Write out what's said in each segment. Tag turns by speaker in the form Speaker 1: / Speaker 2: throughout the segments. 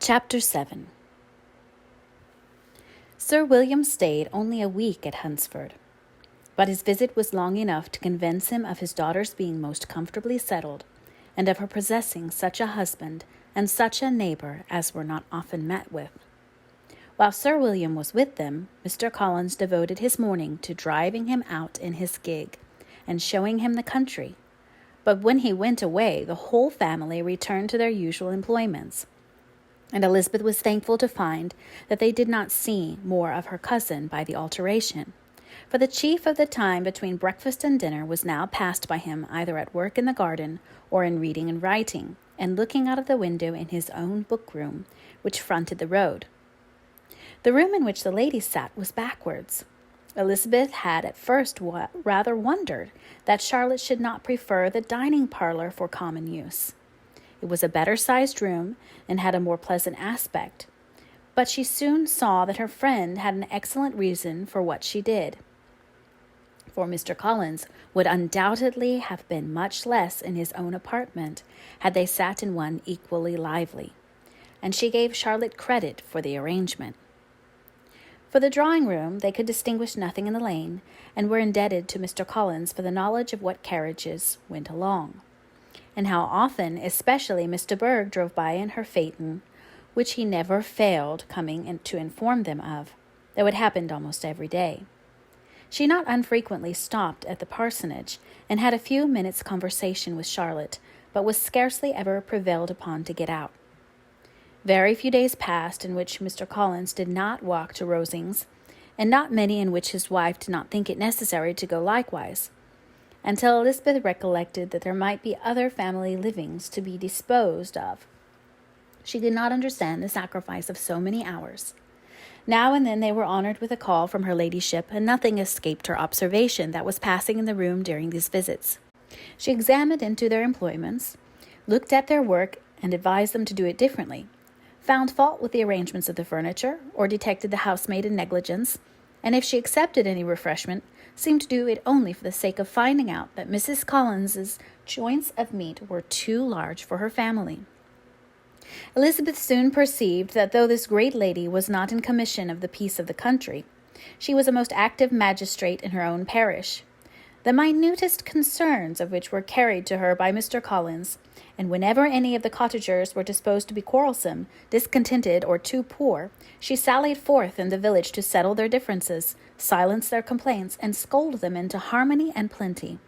Speaker 1: Chapter 7. Sir William stayed only a week at Hunsford, but his visit was long enough to convince him of his daughter's being most comfortably settled, and of her possessing such a husband and such a neighbour as were not often met with. While Sir William was with them, Mr. Collins devoted his morning to driving him out in his gig, and showing him the country. But when he went away, the whole family returned to their usual employments, and Elizabeth was thankful to find that they did not see more of her cousin by the alteration, for the chief of the time between breakfast and dinner was now passed by him either at work in the garden or in reading and writing, and looking out of the window in his own book-room, which fronted the road. The room in which the ladies sat was backwards. Elizabeth had at first rather wondered that Charlotte should not prefer the dining parlour for common use. It was a better-sized room and had a more pleasant aspect, but she soon saw that her friend had an excellent reason for what she did. For Mr. Collins would undoubtedly have been much less in his own apartment had they sat in one equally lively, and she gave Charlotte credit for the arrangement. For the drawing-room they could distinguish nothing in the lane, and were indebted to Mr. Collins for the knowledge of what carriages went along, and how often especially Mr. Berg drove by in her phaeton, which he never failed coming in to inform them of, though it happened almost every day. She not unfrequently stopped at the parsonage, and had a few minutes' conversation with Charlotte, but was scarcely ever prevailed upon to get out. Very few days passed in which Mr. Collins did not walk to Rosings, and not many in which his wife did not think it necessary to go likewise, until Elizabeth recollected that there might be other family livings to be disposed of. She did not understand the sacrifice of so many hours. Now and then they were honoured with a call from her ladyship, and nothing escaped her observation that was passing in the room during these visits. She examined into their employments, looked at their work, and advised them to do it differently, found fault with the arrangements of the furniture, or detected the housemaid in negligence, and if she accepted any refreshment, seemed to do it only for the sake of finding out that Mrs. Collins's joints of meat were too large for her family. Elizabeth soon perceived that though this great lady was not in commission of the peace of the country, she was a most active magistrate in her own parish, the minutest concerns of which were carried to her by Mr. Collins, and whenever any of the cottagers were disposed to be quarrelsome, discontented, or too poor, she sallied forth in the village to settle their differences, silence their complaints, and scold them into harmony and plenty.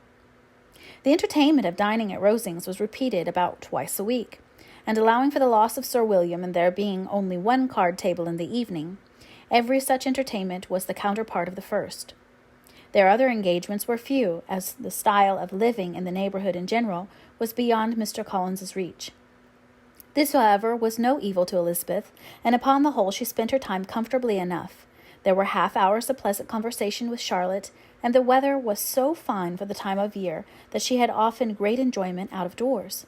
Speaker 1: The entertainment of dining at Rosings was repeated about twice a week, and allowing for the loss of Sir William and there being only one card table in the evening, every such entertainment was the counterpart of the first. Their other engagements were few, as the style of living in the neighbourhood in general was beyond Mr. Collins's reach. This, however, was no evil to Elizabeth, and upon the whole she spent her time comfortably enough. There were half-hours of pleasant conversation with Charlotte, and the weather was so fine for the time of year that she had often great enjoyment out of doors.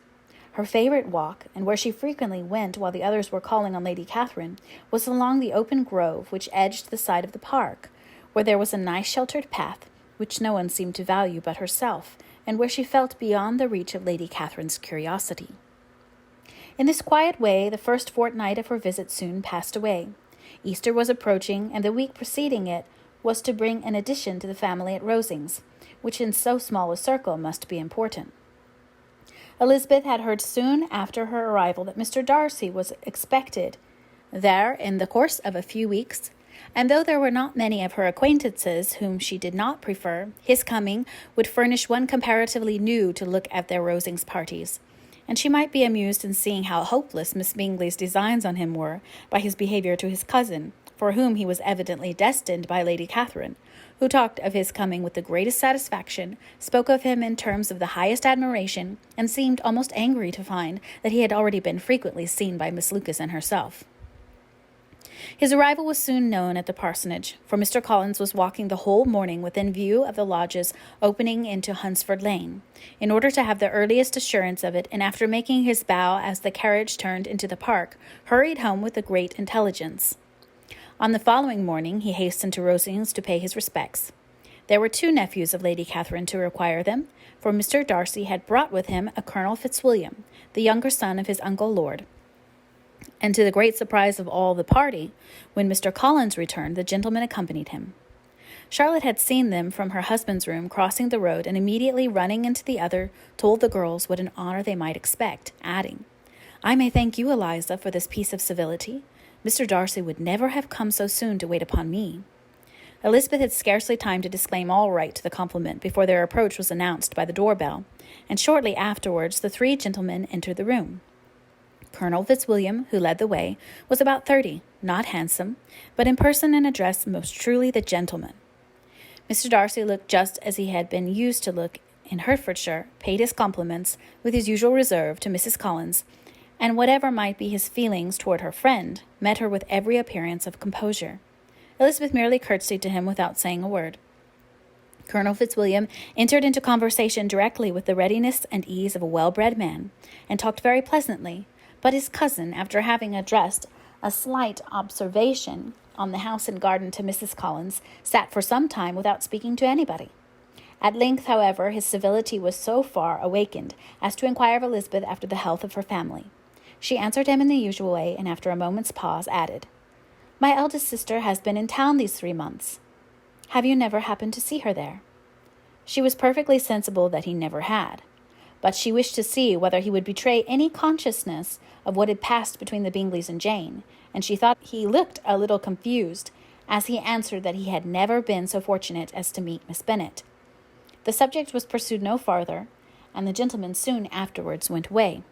Speaker 1: Her favourite walk, and where she frequently went while the others were calling on Lady Catherine, was along the open grove which edged the side of the park, where there was a nice sheltered path, which no one seemed to value but herself, and where she felt beyond the reach of Lady Catherine's curiosity. In this quiet way the first fortnight of her visit soon passed away. Easter was approaching, and the week preceding it was to bring an addition to the family at Rosings, which in so small a circle must be important. Elizabeth had heard soon after her arrival that Mr. Darcy was expected there in the course of a few weeks, and though there were not many of her acquaintances whom she did not prefer, his coming would furnish one comparatively new to look at their Rosings parties, and she might be amused in seeing how hopeless Miss Bingley's designs on him were by his behaviour to his cousin, for whom he was evidently destined by Lady Catherine, who talked of his coming with the greatest satisfaction, spoke of him in terms of the highest admiration, and seemed almost angry to find that he had already been frequently seen by Miss Lucas and herself. His arrival was soon known at the parsonage, for Mr. Collins was walking the whole morning within view of the lodges opening into Hunsford Lane, in order to have the earliest assurance of it, and after making his bow as the carriage turned into the park, hurried home with the great intelligence. On the following morning he hastened to Rosings to pay his respects. There were 2 nephews of Lady Catherine to require them, for Mr. Darcy had brought with him a Colonel Fitzwilliam, the younger son of his uncle Lord, and to the great surprise of all the party, when Mr. Collins returned, the gentleman accompanied him. Charlotte had seen them from her husband's room crossing the road, and immediately running into the other, told the girls what an honor they might expect, adding, "I may thank you, Eliza, for this piece of civility. Mr. Darcy would never have come so soon to wait upon me." Elizabeth had scarcely time to disclaim all right to the compliment before their approach was announced by the doorbell, and shortly afterwards the three gentlemen entered the room. Colonel Fitzwilliam, who led the way, was about 30, not handsome, but in person and address most truly the gentleman. Mr. Darcy looked just as he had been used to look in Hertfordshire, paid his compliments, with his usual reserve, to Mrs. Collins, and whatever might be his feelings toward her friend, met her with every appearance of composure. Elizabeth merely curtsied to him without saying a word. Colonel Fitzwilliam entered into conversation directly with the readiness and ease of a well-bred man, and talked very pleasantly, but his cousin, after having addressed a slight observation on the house and garden to Mrs. Collins, sat for some time without speaking to anybody. At length, however, his civility was so far awakened as to inquire of Elizabeth after the health of her family. She answered him in the usual way, and after a moment's pause added, "My eldest sister has been in town these 3 months. Have you never happened to see her there?" She was perfectly sensible that he never had, but she wished to see whether he would betray any consciousness of what had passed between the Bingleys and Jane, and she thought he looked a little confused as he answered that he had never been so fortunate as to meet Miss Bennet. The subject was pursued no farther, and the gentlemen soon afterwards went away.